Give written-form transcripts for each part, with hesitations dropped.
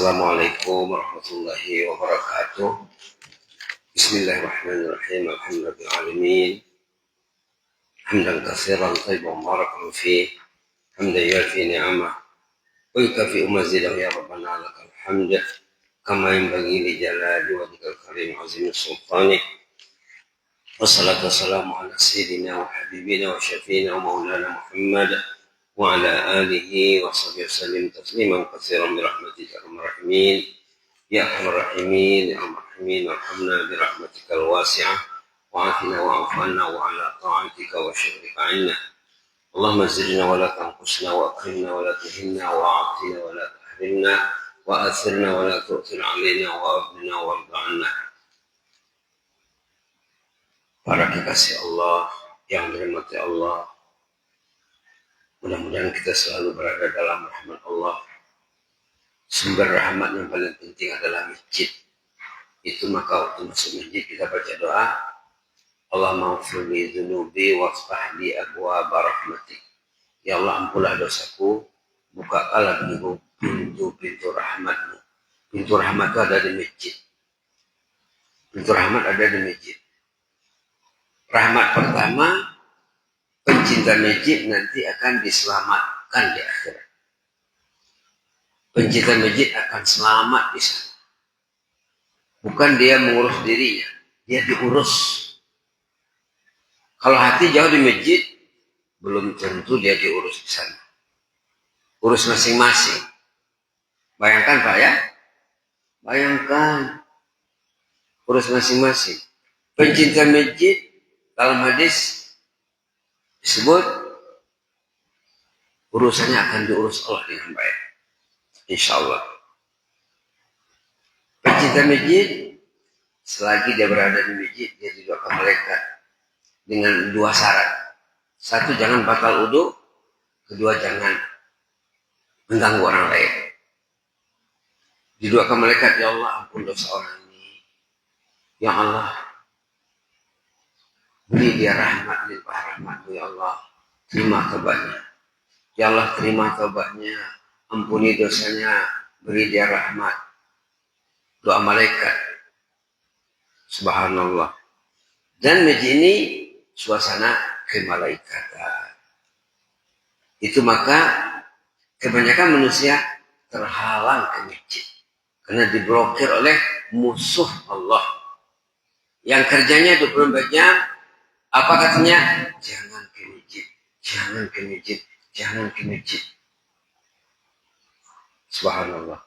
Assalamualaikum warahmatullahi wabarakatuh. Bismillahirrahmanirrahim. Alhamdulillahil alamin. Hamdan katsiran thayyiban mubarakan fih. Hamdan yafi ni'amah wa yukafi mazidahu ya rabbana lakal hamd. Kama yanbaghi li jalali wajhikal karim azim sultanik. Wassalatu wassalamu ala sayyidina wa habibina wa syafiina wa maulana Muhammad wa ala alihi wa sahbihi wasallim tasliman katsiran bi rahmatika arhamar rahimin. Ya arhamar rahimin, ya arhamar rahimin, warhamna bi rahmatikal wasi'ah wa afina wa afanna wa ala ta'atika wa syukrika 'inna. Allahumma zidna wa la tanqusna wa akrimna wa la tuhinna wa 'atina wa la tahrimna wa athirna wa la tu'thir 'alaina wa abdina wa arda 'anna. Para kekasih Allah yang dirahmati Allah, mudah-mudahan kita selalu berada dalam rahmat Allah. Sumber rahmat yang paling penting adalah masjid. Itu maka waktu masuk masjid kita baca doa, Allahumma ighfir li dzunubi waftah li abwaaba rahmatik. Ya Allah, ampunlah dosaku, bukakanlah pintu-pintu rahmatmu. Pintu rahmat itu ada di masjid. Pintu rahmat ada di masjid. Rahmat pertama, pencinta masjid nanti akan diselamatkan di akhirat. Pencinta masjid akan selamat di sana. Bukan dia mengurus dirinya, dia diurus. Kalau hati jauh di masjid, belum tentu dia diurus di sana. Urus masing-masing. Bayangkan Pak ya, bayangkan urus masing-masing. Pencinta masjid dalam hadis disebut urusannya akan diurus Allah dengan baik. Insya Allah. Pencinta masjid, selagi dia berada di masjid, dia didoakan malaikat dengan dua syarat. Satu, jangan batal wudu. Kedua, jangan mengganggu orang lain. Didoakan malaikat, ya Allah, ampun dosa orang ini. Ya Allah, beri dia rahmat, limpah rahmat-Mu, ya Allah. Terima taubatnya. Ya Allah, terima taubatnya. Ampuni dosanya, beri dia rahmat. Doa malaikat. Subhanallah. Dan masjid ini suasana kemalaikatan. Itu maka kebanyakan manusia terhalang ke masjid. Karena diblokir oleh musuh Allah. Yang kerjanya 24 jam. Apa katanya? Jangan ke masjid. Jangan ke masjid. Jangan ke masjid. Subhanallah.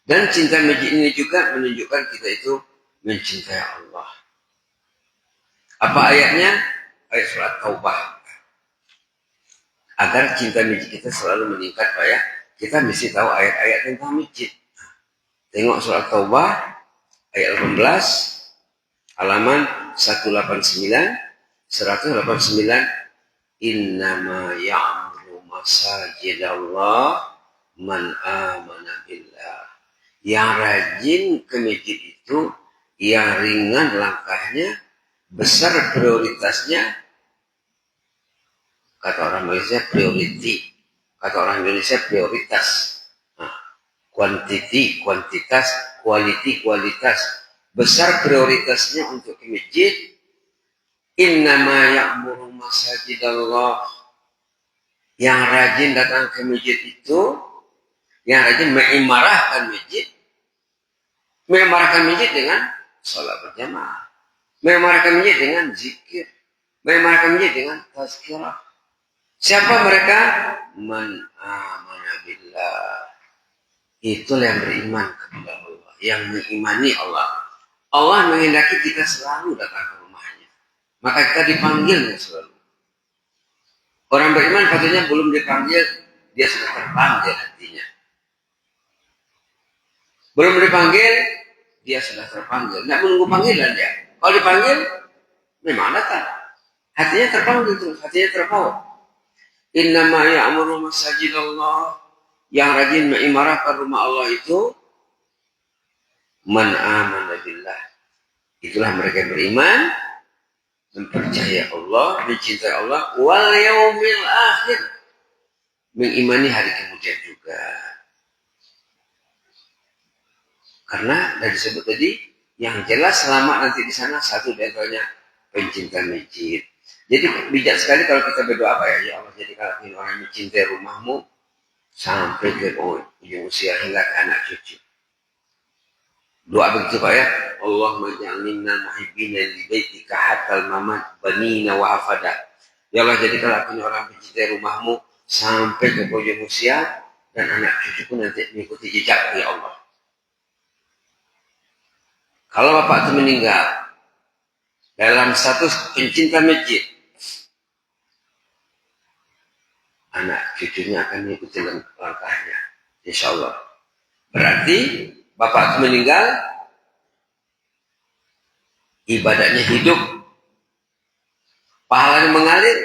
Dan cinta masjid ini juga menunjukkan kita itu mencintai Allah. Apa ayatnya? Ayat surat Taubah. Agar cinta masjid kita selalu meningkat Pak ya, kita mesti tahu ayat-ayat tentang masjid. Tengok surat Taubah ayat 18 halaman 189 innama ya'muru masajidallah man amana billah. Yang rajin ke masjid itu, yang ringan langkahnya, besar prioritasnya. Kata orang Malaysia priority, kata orang Indonesia prioritas. Nah, quantity, kuantitas, quality, kualitas. Besar prioritasnya untuk ke masjid. Innama ya'muru masajidallah. Yang rajin datang ke masjid itu, yang rajin mengimarahkan masjid. Mengimarahkan masjid dengan sholat berjamaah. Mengimarahkan masjid dengan zikir. Mengimarahkan masjid dengan tazkirah. Siapa mereka? Man amana billah. Itulah yang beriman kepada Allah. Yang mengimani Allah. Allah menghendaki kita selalu datang ke rumahnya. Maka kita dipanggilnya selalu. Orang beriman katanya belum dipanggil, dia sudah terpanggil hatinya. Belum dipanggil, dia sudah terpanggil. Tidak menunggu panggilan dia. Kalau dipanggil, memang datang. Hatinya terpanggil terus, hatinya terpaut. Innama ya'muru masajidallah. Yang rajin mengimarahkan rumah Allah itu man amana billah. Itulah mereka yang beriman, mempercayai Allah, mencintai Allah, wal yaumil akhir, mengimani hari kemudian juga. Karena dari disebut tadi, yang jelas selamat nanti di sana satu di antaranya pencinta masjid. Jadi bijak sekali kalau kita berdoa apa ya, ya Allah jadikan orang yang mencintai rumahmu sampai ke ujung usia hingga ke anak cucu. Doa begitu Pak ya. Allahumma ja'alna muhibbina li baitika hatal mamat banina wa hafada. Ya Allah jadikanlah kami orang mencintai rumahmu sampai ke ujung usia dan anak cucuku nanti mengikuti jejak ya Allah. Kalau bapak itu meninggal dalam status pencinta masjid, anak cucunya akan mengikuti langkahnya, insya Allah. Berarti bapak itu meninggal, ibadahnya hidup, pahalanya mengalir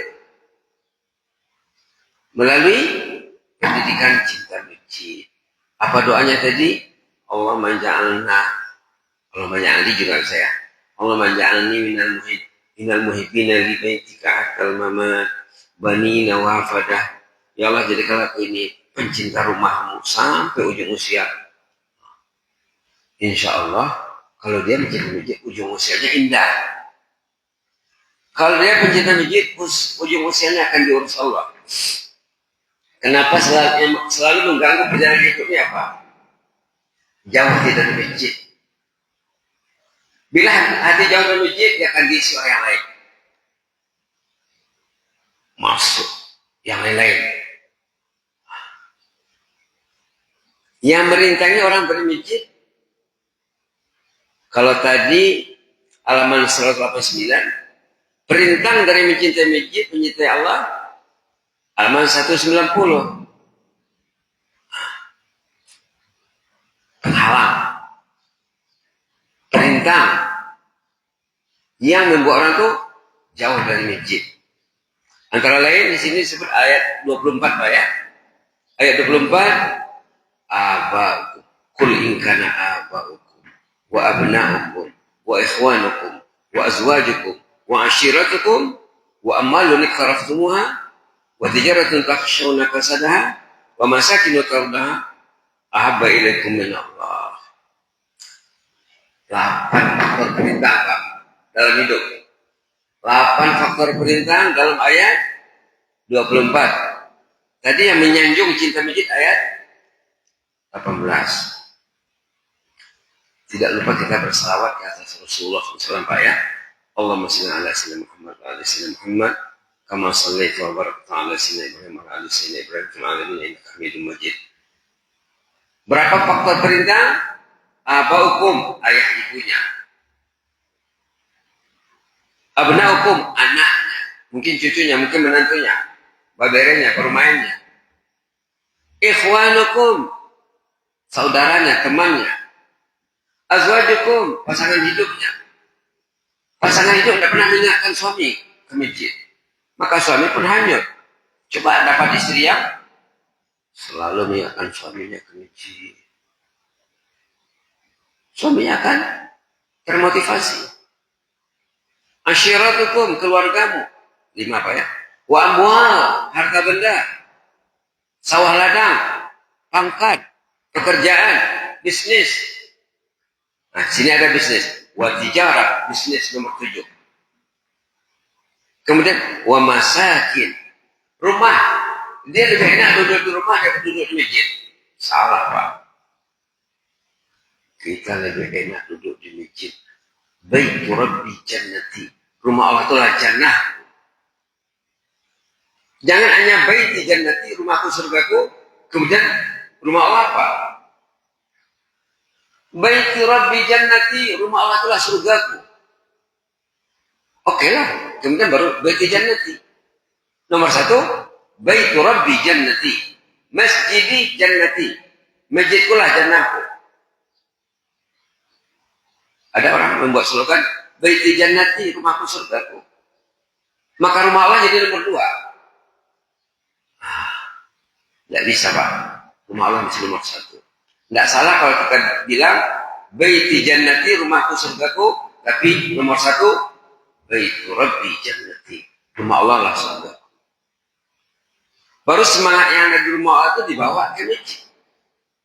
melalui pendidikan cinta masjid. Apa doanya tadi? Allah menja'alna, Allah menja'alni juga saya. Allah menja'alni minal muhibbina li baitika hatal mamat banina wa hafadah. Ya Allah jadikanlah aku ini pencinta rumahmu sampai ujung usia. Insya Allah kalau dia mencinta masjid ujung usianya indah. Kalau dia pencinta masjid ujung usianya akan diurus Allah. Kenapa selalu mengganggu perjalanan hidupnya apa? Jauh dari masjid. Bila hati jauh dari masjid dia akan diisi oleh yang lain. Masuk yang lain-lain. Yang merintangi orang dari masjid. Kalau tadi halaman 189, perintah dari mencintai masjid, mencintai Allah, halaman 190. Penghalang. Perintah yang membuat orang itu jauh dari masjid. Antara lain di sini disebut ayat 24 Pak ya. Ayat 24, aba'ukum kul in kana aba'ukum wa abna'ukum wa ikhwanukum wa azwajukum wa ashiratukum wa ammalun iqtaraftumuha wa tijaratun takhshawna kasadaha wa masakin tardaha ahabba ilaikum min Allah. 8 faktor perintah Pak dalam hidup. 8 faktor perintah dalam ayat 24. Tadi yang menyanjung cinta masjid ayat 18. Tidak lupa kita bersalawat ke atas Rasulullah SAW Pak ya. Allahumma shalli ala sayyidina Muhammad wa ala sayyidina Muhammad kama shallaita wa barakta ala sayyidina Ibrahim wa ala sayyidina Ibrahim fil alamin innaka Hamidum Majid. Berapa faktor perintah? Abaukum, ayah ibunya. Abnaukum, anaknya. Mungkin cucunya, mungkin menantunya. Baberenya, permainnya. Ikhwanukum, saudaranya, temannya. Azwajukum, pasangan hidupnya. Pasangan hidup tidak pernah mengingatkan suami ke masjid. Maka suami pun hanyut. Coba dapat istri yang selalu mengingatkan suaminya ke masjid. Suaminya akan termotivasi. Ashiratukum, keluargamu. 5 apa ya? Wa amwal, harta benda. Sawah ladang, pangkat, pekerjaan, bisnis. Nah, sini ada bisnis. Wa tijarah, bisnis nomor 7. Kemudian, wa masakin, rumah. Dia lebih enak duduk di rumah daripada duduk di masjid. Salah Pak. Kita lebih enak duduk di masjid. Baitu Rabbi jannati. Rumah Allah itulah jannah. Jangan hanya baiti jannati, rumahku surgaku. Kemudian rumah Allah apa? Baitu Rabbi jannati, rumah Allah itulah surgaku. Oke lah. Kemudian baru baiti jannati. Nomor 1, Baitu Rabbi jannati. Masjidi jannati. Masjidkulah jannahku. Ada orang membuat slogan, Baiti jannati, rumahku surgaku. Maka rumah Allah jadi nomor 2. Tidak bisa Pak. Rumah Allah masih nomor 1. Tidak salah kalau kita bilang, Baiti jannati, rumahku surgaku. Tapi nomor 1, Baitu Rabbi jannati. Rumah Allah lah surgaku. Baru semangat yang ada di rumah Allah itu dibawa ke masjid.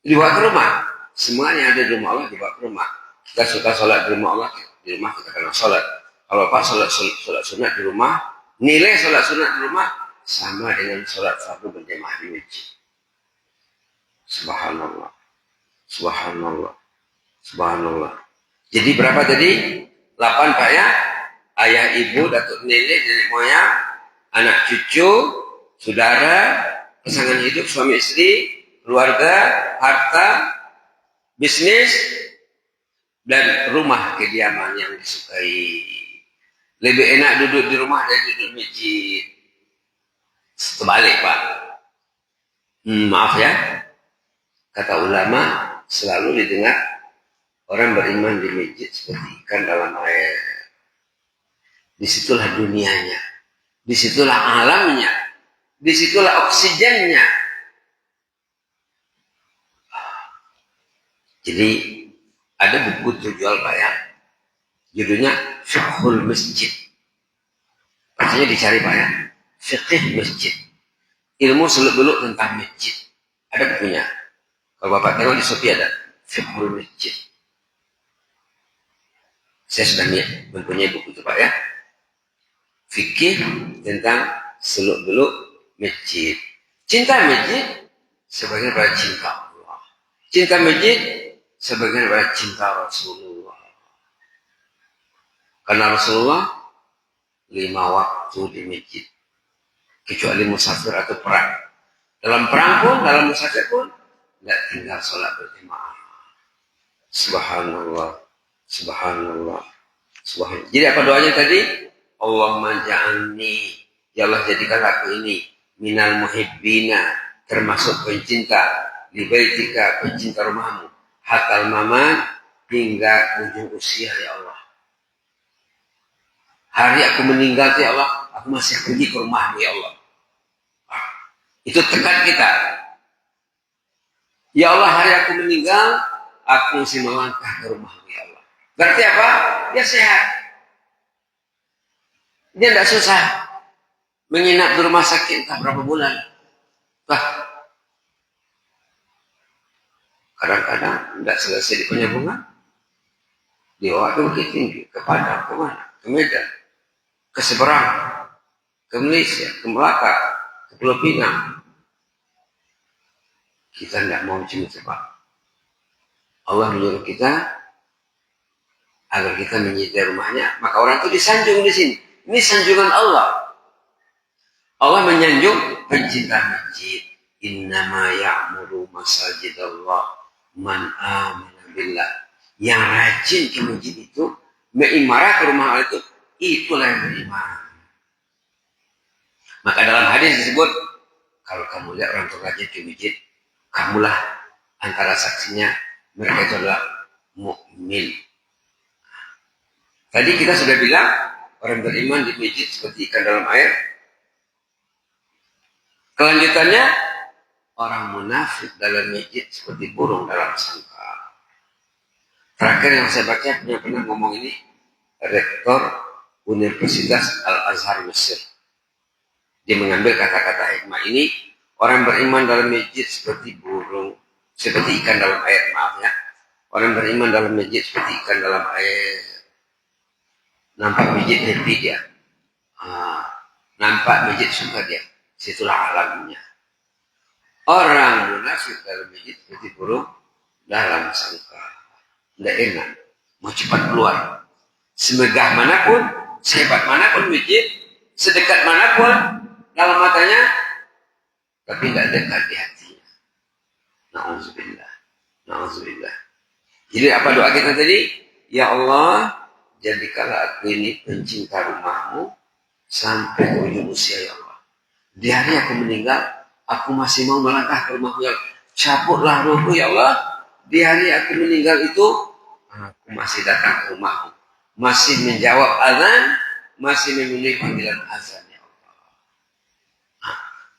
Dibawa ke rumah. Semua yang ada di rumah Allah dibawa ke rumah. Kita suka sholat di rumah Allah, di rumah kita kena sholat. Kalau Pak sholat sunat di rumah, nilai sholat sunat di rumah sama dengan sholat fardu berjamaah di masjid. Subhanallah, subhanallah, subhanallah. Jadi berapa tadi? 8 Pak ya? Ayah, ibu, datuk, nenek, nenek moyang, anak cucu, saudara, pasangan hidup, suami istri, keluarga, harta, bisnis, dan rumah kediaman yang disukai. Lebih enak duduk di rumah dari duduk di masjid. Terbalik Pak. Maaf ya. Kata ulama selalu didengar orang beriman di masjid seperti ikan dalam air. Disitulah dunianya. Disitulah alamnya. Disitulah oksigennya. Jadi ada buku terjual Pak ya. Judulnya Fiqhul Masjid. Artinya dicari Pak ya. Fiqh Masjid. Ilmu seluk-beluk tentang masjid. Ada bukunya. Kalau Bapak tengok di Shopee ada. Fiqhul Masjid. Saya sudah mempunyai buku itu Pak ya. Fikih tentang seluk-beluk masjid. Cinta masjid sebagian pada cinta Allah. Cinta masjid sebagian pada cinta Rasulullah. Karena Rasulullah 5 waktu di masjid. Kecuali musafir atau perang. Dalam perang pun, dalam musafir pun, tidak tinggal sholat berjamaah. Subhanallah. Subhanallah. Subhanallah. Jadi apa doanya tadi? Allahumma ja'alni. Ya Allah jadikan aku ini. Minal muhibbina. Termasuk pencinta. Libaitika pencinta rumahmu. Hatal maman. Hingga ujung usia ya Allah. Hari aku meninggal ya Allah. Aku masih pergi ke rumahmu ya Allah. Itu tekad kita. Ya Allah hari aku meninggal. Aku mesti melangkah ke rumahmu ya Allah. Berarti apa? Dia sehat. Dia tidak susah menginap di rumah sakit entah berapa bulan. Bah, kadang-kadang tidak selesai di penyambungan. Dibawa ke Bukit Tinggi, ke Padang, ke mana? Ke Medan, ke Seberang, ke Malaysia, ke Melaka, ke Pulau Pinang. Kita tidak mau cepat. Allah menyuruh kita agar kita menyita rumahnya. Maka orang itu disanjung di sini. Ini sanjungan Allah. Allah menyanjung pencinta masjid. Innama ya'muru masajidallah man amana billah. Yang rajin ke masjid itu, mengimarah ke rumah Allah itu, itulah yang beriman. Maka dalam hadis disebut, kalau kamu lihat orang tua rajin ke masjid, kamulah antara saksinya, mereka itu adalah mukmin. Tadi kita sudah bilang, orang beriman di masjid seperti ikan dalam air. Kelanjutannya, orang munafik dalam masjid seperti burung dalam sangkar. Terakhir yang saya baca pernah ngomong ini, Rektor Universitas Al-Azhar Mesir. Dia mengambil kata-kata hikmah ini, orang beriman dalam masjid seperti burung, seperti ikan dalam air, maaf ya. Orang beriman dalam masjid seperti ikan dalam air. Nampak masjid happy dia. Nampak masjid suka dia. Situlah alamnya. Orang munafik dalam masjid seperti burung dalam sangkar. Tidak enak. Mau cepat keluar. Semegah manapun, sehebat manapun masjid, sedekat manapun dalam matanya, tapi tidak dekat di hatinya. Na'udzubillah. Na'udzubillah. Jadi apa doa kita tadi? Ya Allah, jadikanlah aku ini pencinta rumahmu sampai ujung usia ya Allah. Di hari aku meninggal, aku masih mau melangkah ke rumahmu ya Allah. Cabutlah rohku ya Allah. Di hari aku meninggal itu, aku masih datang ke rumahmu. Masih menjawab azan, masih memenuhi panggilan azan ya Allah.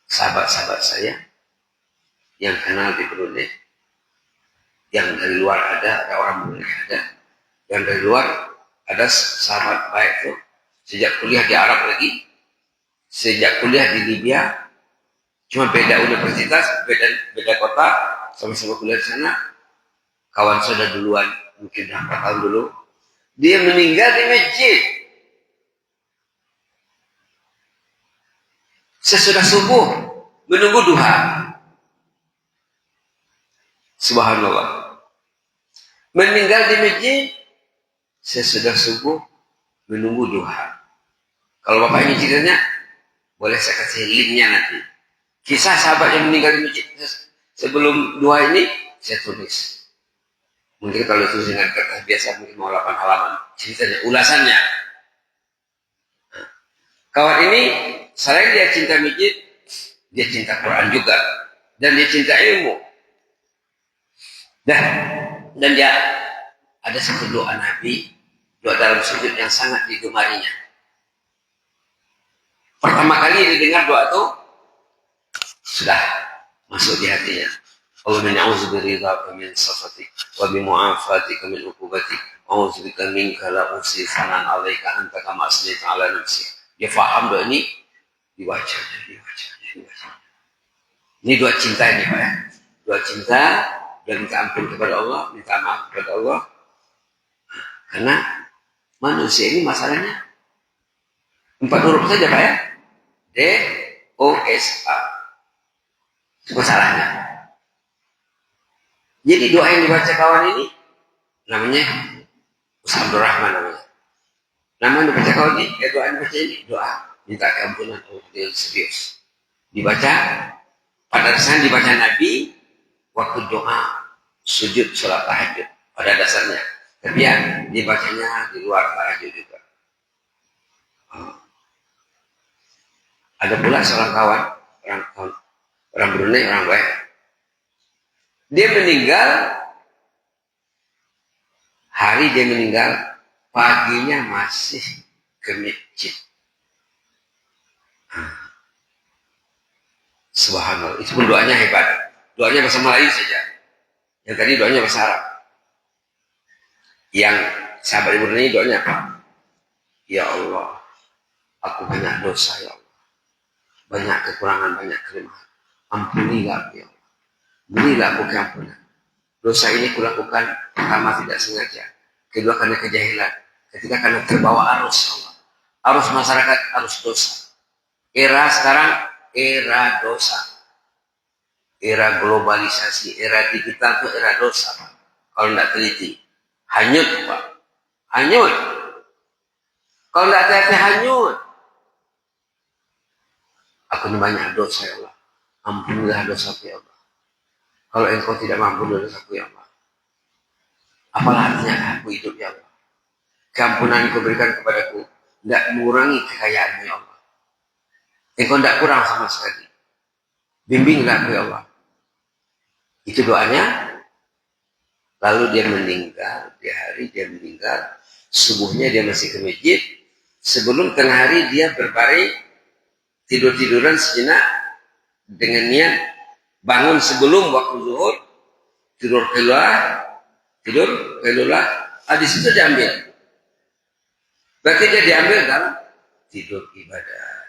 Sahabat-sahabat saya yang kenal di Brunei, yang dari luar ada orang Brunei ada, yang dari luar ada sahabat baik tuh, sejak kuliah di Arab lagi, sejak kuliah di Libya, cuma beda universitas, beda kota, sama-sama kuliah di sana. Kawan sudah duluan, mungkin berapa tahun dulu, dia meninggal di masjid. Sesudah subuh, menunggu duha. Subhanallah. Meninggal di masjid, sesudah subuh, menunggu duha. Kalau Bapak ingin ceritanya, boleh saya kasih linknya nanti. Kisah sahabat yang meninggal di masjid sebelum duha ini, saya tulis. Mungkin kalau itu dengan kertas biasa mungkin mau 8 halaman. Ceritanya, ulasannya. Kawan ini, selain dia cinta masjid, dia cinta Quran juga. Dan dia cinta ilmu. Dan dia ada satu doa Nabi, doa dalam sujud yang sangat digemarinya. Pertama kali dia dengar doa itu, sudah masuk di hatinya. Allahumma a'udzubika min sakhatik wa bi mu'afatika min uqubatik. A'udzubika minka la uhsi sanan 'alaika anta kama asnaita 'ala nafsi. Dia faham doa ini, dibaca. Ini doa cinta ini Pak ya. Doa cinta, dan minta ampun kepada Allah, minta maaf kepada Allah. Karena manusia ini masalahnya 4 huruf saja Pak ya. D-O-S-A. Masalahnya. Jadi doa yang dibaca kawan ini namanya Ustaz Abdul Rahman namanya. Nama yang dibaca kawan ini, doa yang dibaca ini doa minta keampunan Allah serius. Dibaca pada dasarnya dibaca Nabi waktu doa sujud sholat tahajud pada dasarnya. Tapi ya dibacanya di luar tahajud juga. Ada pula seorang kawan, orang Brunei, orang baik. Dia meninggal, hari dia meninggal, paginya masih ke masjid. Subhanallah, itu pun doanya hebat. Doanya bahasa Melayu saja. Yang tadi doanya bahasa Arab. Yang sahabat Ibu Brunei doanya apa? Ya Allah, aku banyak dosa ya Allah. Banyak kekurangan, banyak kelemahan. Ampunilah ya Allah. Berilah aku keampunan. Dosa ini kulakukan pertama tidak sengaja. Kedua karena kejahilan. Ketiga karena terbawa arus Allah. Arus masyarakat, arus dosa. Era sekarang, era dosa. Era globalisasi, era digital itu era dosa Pak. Kalau tidak teliti. Hanyut Pak. Hanyut. Kalau tidak hati-hati hanyut. Aku ini banyak dosa ya Allah. Ampunilah dosaku ya Allah. Kalau engkau tidak mampu dosaku ya Allah. Apalah artinya aku hidup ya Allah. Keampunan engkau berikan kepadaku. Tidak mengurangi kekayaanmu ya Allah. Engkau tidak kurang sama sekali. Bimbinglah aku ya Allah. Itu doanya. Lalu dia meninggal. Di hari dia meninggal. Subuhnya dia masih ke masjid. Sebelum tengah hari dia berbaring. Tidur-tiduran sejenak. Dengan niat. Bangun sebelum waktu zuhur. Tidur keluar. Di situ diambil. Berarti dia diambil dalam tidur ibadah.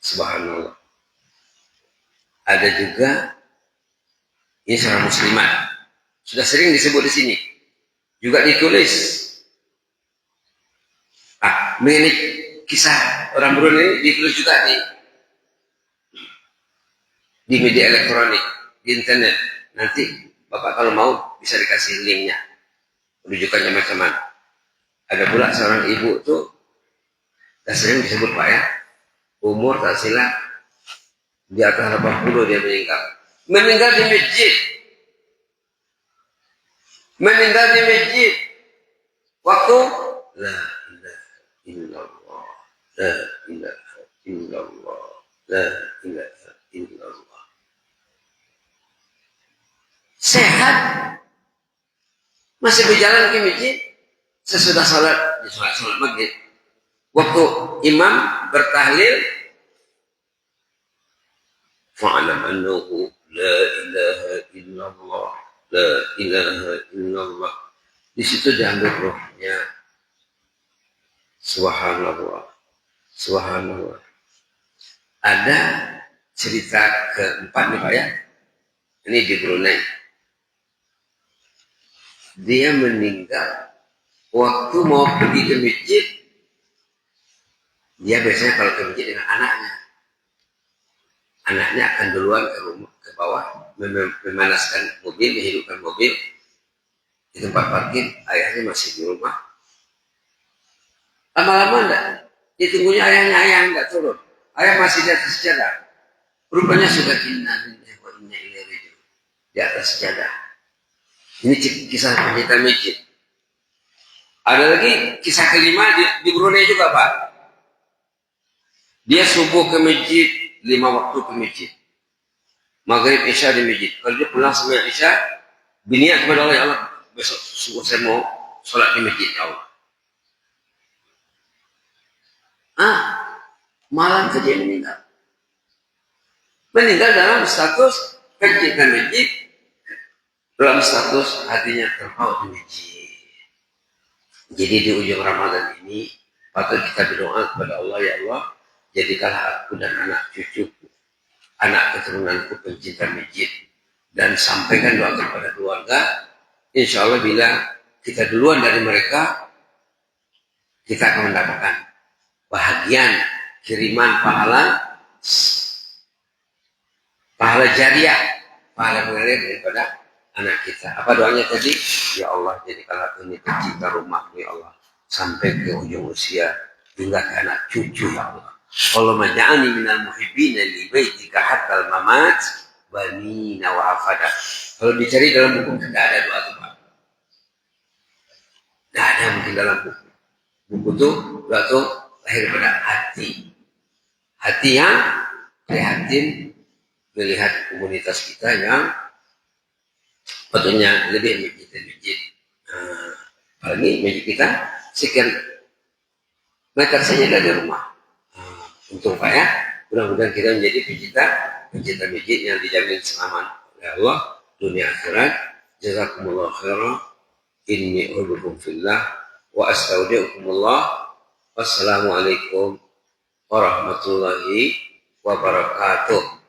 Subhanallah. Ada juga ini seorang muslimat. Sudah sering disebut di sini. Juga ditulis. Mengenai kisah orang Brunei ditulis juga di media elektronik, di internet. Nanti Bapak kalau mau bisa dikasih linknya. Rujukannya macam-macam. Ada pula seorang ibu tuh, dan sering disebut Pak ya, umur tak silap di atas 80 dia meninggal. Meninggal di masjid. Meninggal di masjid. Waktu la ilaha illallah, la ilaha illallah, la ilaha illallah. Sehat. Masih berjalan ke masjid. Sesudah sholat maghrib. Waktu imam bertahlil. Fa'alam annahu la ilaha illallah. La ilaha illallah. Di situ diambil rohnya. Subhanallah. Subhanallah. Ada cerita keempat nih Pak ya. Ini di Brunei. Dia meninggal waktu mau pergi ke masjid. Dia biasanya kalau ke masjid dengan anaknya. Anaknya akan duluan ke rumah, ke bawah, memanaskan mobil, menghidupkan mobil di tempat parkir. Ayahnya masih di rumah. Lama-lama enggak. Ditunggunya ayah enggak turun. Ayah masih di atas sejadah. Rupanya sudah inna lillahi wa inna ilaihi raji'un. Di atas sejadah. Ini kisah pencinta masjid. Ada lagi kisah kelima di Brunei juga, Pak. Dia subuh ke masjid, 5 waktu ke masjid. Maghrib Isya di masjid. Kalau dia pulang sembahyang Isya, biniat kepada Allah, ya Allah, besok subuh saya mau sholat di masjid, ya Allah. Malam saja meninggal. Meninggal dalam status pencinta masjid, dalam status hatinya terpaut di masjid. Jadi di ujung Ramadan ini patut kita berdoa kepada Allah, ya Allah, jadikanlah aku dan anak cucuku, anak keturunanku pencinta masjid, dan sampaikan doa kepada keluarga. Insya Allah bila kita duluan dari mereka, kita akan mendapatkan bahagian kiriman pahala jariah, pahala mengalir daripada anak kita. Apa doanya tadi? Ya Allah, jadikanlah ini pencinta rumahmu, ya Allah, sampai ke ujung usia hingga ke anak cucu, ya Allah. Allahumma ja'alni minal muhibbina li baitika hatta al-mamat banina wa afada. Kalau dicari dalam buku tidak ada doa itu, Pak. Tidak ada mungkin dalam buku. Buku itu doa itu lahir pada hati. Hati yang prihatin melihat komunitas kita yang patutnya lebih masjid. Apalagi masjid kita sekian meter saja dari rumah. Untung Pak ya, mudah-mudahan kita menjadi pencinta masjid yang dijamin selamat oleh Allah dunia akhirat. Jazakumullah khairan. Inni uhibbukum fillah wa astaudiukumullah. Wassalamualaikum warahmatullahi wabarakatuh.